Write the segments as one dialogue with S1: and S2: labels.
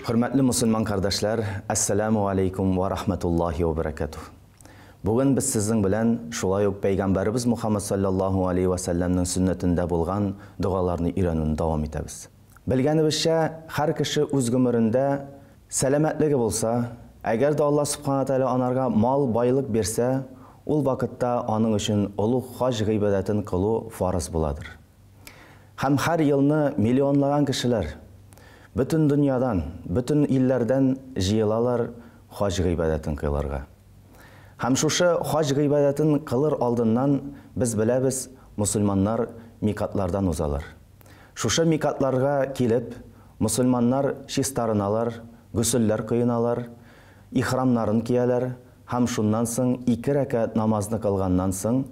S1: Hürmetli Müslüman kardeşler, Esselamu Aleyküm ve Rahmetullahi ve Berekatuhu. Bugün biz sizin bilen şulay ok Peygamberimiz Muhammed sallallahu aleyhi ve sellem'nin sünnetinde bulgan dualarını öğrenүүnü davam etemiz. Bilgenibizçe her kişi öz ömründe selametligi bolsa, eğer de Allah subhanahu teala onarga mal baylık berse, ol vakitda onun için ulug' haj g'iybatin qiluu farz buladır. Hem her yılını milyonlagan kişiler bütün dünyadan, bütün illerden jıyılalar haj g'iybatin qilirga. Hem şuşu haj g'iybatin qilır aldından biz bilemiz Müslümanlar mikatlardan uzalar. Şuşu mikatlarga kelip, Müslümanlar şistarınalar, güsüller kıyınalar, ihramların kiyeler, hem şundan soň 2 rekat namazını kılgandan soň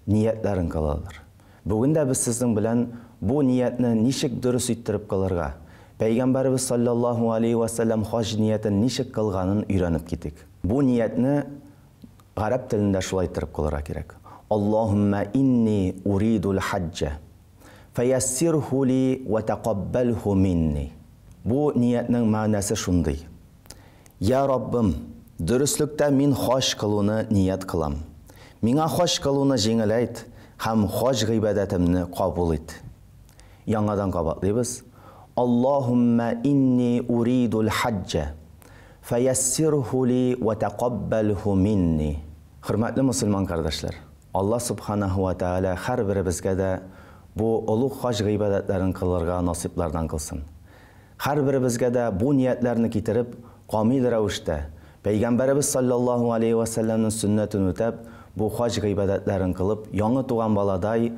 S1: niyetlerin kılalar. Bugün de biz sizin bilen bu niyetini nişik dürüst ettirip kılırga, Peygamberimiz sallallahu aleyhi ve sellem haj niyetin nişik kılganın öğrenip gittik. Bu niyetini Arap dilinde şulay ettirip kılırga gerek. Allahümme inni uridul hacce feyassirhu li ve teqabbelhu minni. Bu niyetinin manası şunday. Ya Rabbim, dürüstlükte min haj kılууну niyet kılam. Mina haj kılууну жеңіл ayt, hem haj g'iybatimni qabul et. Yangadan qabatlaymiz. Allahümme inni uridul hacce feyassirhu li ve teqabbelhu minni. Hürmetli Müslüman kardeşler, Allah subhanahu ve teala her birimizge de bu ulug' haj g'iybatlarini qilirga nasiplardan qilsin. Her birimizge de bu niyetlerini getirip kamil ravishda Peygamberimiz sallallahu aleyhi ve sellem'nin sünnetini ötep bu haj g'iybatlarini qilib, yangi tug'an baladay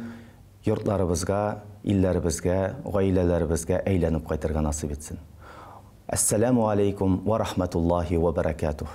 S1: yurtlarımızga, illerimizge, gailelerimizge eylenip qaytarga nasip etsin. Esselamu aleykum ve rahmetullahi ve berekatuhu.